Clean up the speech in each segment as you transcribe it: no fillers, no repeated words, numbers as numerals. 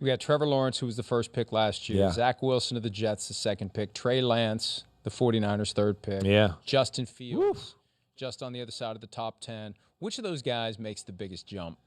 We got Trevor Lawrence, who was the first pick last year. Yeah. Zach Wilson of the Jets, the second pick. Trey Lance, the 49ers' third pick. Yeah. Justin Fields, just on the other side of the top 10. Which of those guys makes the biggest jump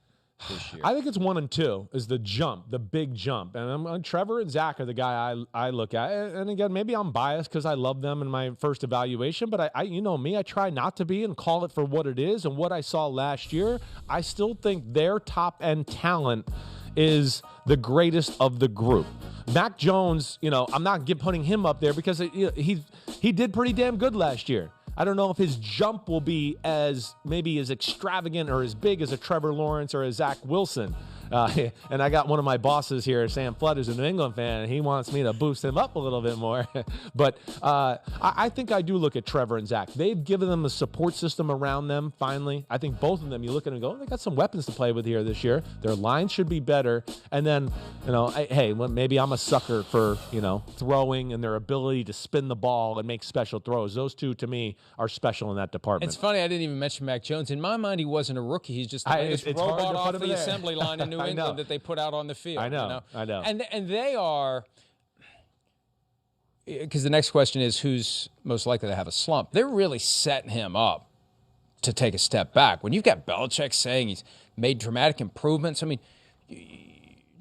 this year? I think it's 1 and 2 is the jump, the big jump. And Trevor and Zach are the guy I look at. And again, maybe I'm biased because I love them in my first evaluation, but I you know me, I try not to be and call it for what it is. And what I saw last year, I still think their top-end talent is the greatest of the group. Mac Jones, you know, I'm not putting him up there because he did pretty damn good last year. I don't know if his jump will be maybe as extravagant or as big as a Trevor Lawrence or a Zach Wilson. And I got one of my bosses here, Sam Flood, who's a New England fan, and he wants me to boost him up a little bit more. But I think I do look at Trevor and Zach. They've given them a support system around them, finally. I think both of them, you look at them and go, oh, they got some weapons to play with here this year. Their line should be better. And then, you know, hey, maybe I'm a sucker for, you know, throwing and their ability to spin the ball and make special throws. Those two, to me, are special in that department. It's funny, I didn't even mention Mac Jones. In my mind, he wasn't a rookie. He's just the latest robot off the assembly line in New England that they put out on the field. I know. And they are, because the next question is who's most likely to have a slump. They're really setting him up to take a step back. When you've got Belichick saying he's made dramatic improvements, I mean,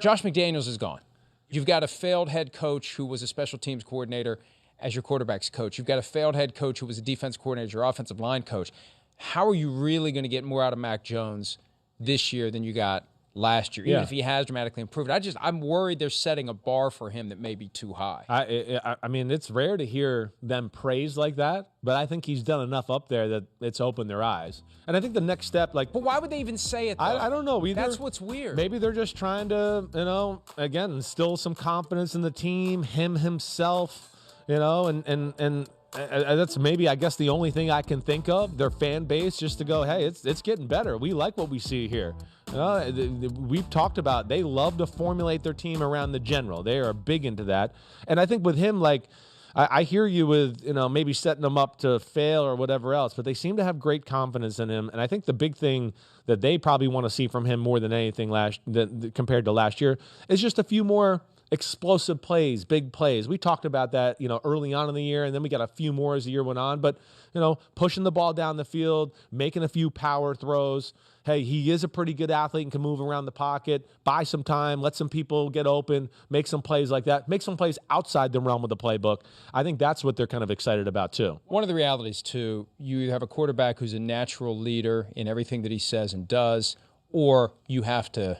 Josh McDaniels is gone. You've got a failed head coach who was a special teams coordinator as your quarterback's coach. You've got a failed head coach who was a defense coordinator, your offensive line coach. How are you really going to get more out of Mac Jones this year than you got last year, even if he has dramatically improved? I'm worried they're setting a bar for him that may be too high. I mean, it's rare to hear them praised like that, but I think he's done enough up there that it's opened their eyes. And I think the next step, but why would they even say it, though? I don't know either. That's what's weird. Maybe they're just trying to, you know, again, instill some confidence in the team, himself, you know, and that's maybe, I guess, the only thing I can think of, their fan base, just to go, hey, it's getting better. We like what we see here. We've talked about they love to formulate their team around the general. They are big into that. And I think with him, like, I hear you with, you know, maybe setting them up to fail or whatever else, but they seem to have great confidence in him. And I think the big thing that they probably want to see from him more than anything compared to last year is just a few more explosive plays, big plays. We talked about that, you know, early on in the year, and then we got a few more as the year went on. But, you know, pushing the ball down the field, making a few power throws. Hey, he is a pretty good athlete and can move around the pocket, buy some time, let some people get open, make some plays like that, make some plays outside the realm of the playbook. I think that's what they're kind of excited about, too. One of the realities, too, you have a quarterback who's a natural leader in everything that he says and does, or you have to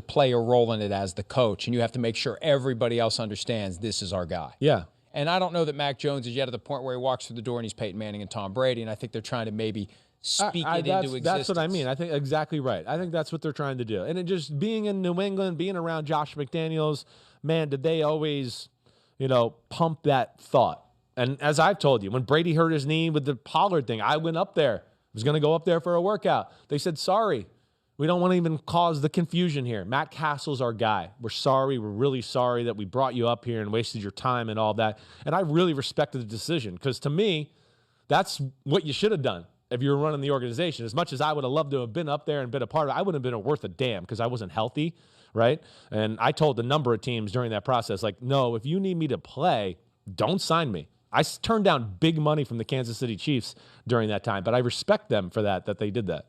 play a role in it as the coach, and you have to make sure everybody else understands this is our guy. Yeah. And I don't know that Mac Jones is yet at the point where he walks through the door and he's Peyton Manning and Tom Brady, and I think they're trying to maybe speak it into existence. That's what I mean. I think exactly right. I think that's what they're trying to do. And it just being in New England, being around Josh McDaniels, man, did they always, you know, pump that thought. And as I've told you, when Brady hurt his knee with the Pollard thing, I went up there. I was going to go up there for a workout. They said, sorry. We don't want to even cause the confusion here. Matt Castle's our guy. We're sorry. We're really sorry that we brought you up here and wasted your time and all that. And I really respected the decision because, to me, that's what you should have done if you were running the organization. As much as I would have loved to have been up there and been a part of it, I wouldn't have been worth a damn because I wasn't healthy, right? And I told a number of teams during that process, like, no, if you need me to play, don't sign me. I turned down big money from the Kansas City Chiefs during that time, but I respect them for that they did that.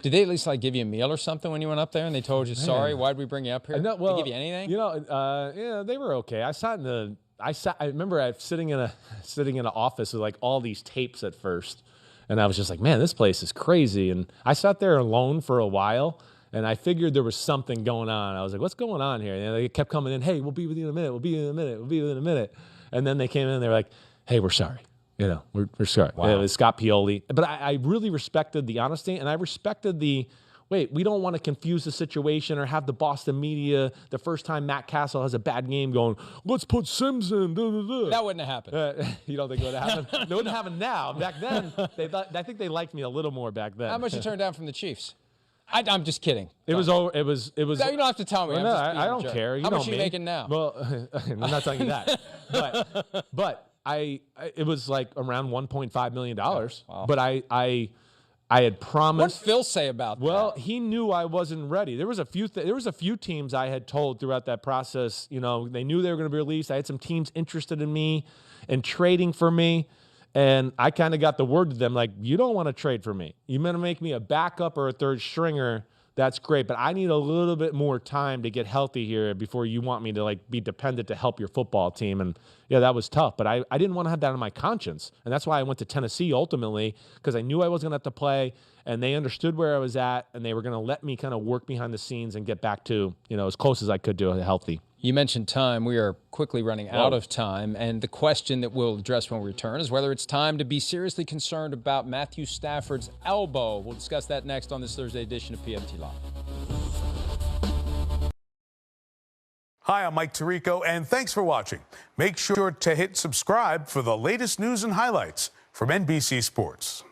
Did they at least give you a meal or something when you went up there and they told you, sorry, why'd we bring you up here? Did they give you anything? You know, yeah, they were okay. I remember sitting in an office with all these tapes at first, and I was just like, man, this place is crazy. And I sat there alone for a while, and I figured there was something going on. I was like, what's going on here? And they kept coming in, hey, we'll be with you in a minute. We'll be in a minute. We'll be in a minute. And then they came in and they were like, hey, we're sorry. You know, we're sorry. Wow. It was Scott Pioli. But I really respected the honesty, and I respected we don't want to confuse the situation or have the Boston media the first time Matt Castle has a bad game going, let's put Sims in. That wouldn't have happened. You don't think it would have happened? It wouldn't happen now. Back then, I think they liked me a little more back then. How much you turned down from the Chiefs? I'm just kidding. It was. No, you don't have to tell me. Well, I don't care. How much are you making now? Well, I'm not telling you that. But it was around $1.5 million. Wow. But I I had promised. What did Phil say about that? Well, he knew I wasn't ready. There was a few teams I had told throughout that process. You know, they knew they were going to be released. I had some teams interested in me and trading for me, and I kind of got the word to them like, you don't want to trade for me. You're going to make me a backup or a third stringer. That's great, but I need a little bit more time to get healthy here before you want me to like be dependent to help your football team. And yeah, that was tough, but I didn't want to have that on my conscience. And that's why I went to Tennessee ultimately, because I knew I was going to have to play, and they understood where I was at, and they were going to let me kind of work behind the scenes and get back to, you know, as close as I could to healthy. You mentioned time. We are quickly running out of time. And the question that we'll address when we return is whether it's time to be seriously concerned about Matthew Stafford's elbow. We'll discuss that next on this Thursday edition of PFT Live. Hi, I'm Mike Tirico, and thanks for watching. Make sure to hit subscribe for the latest news and highlights from NBC Sports.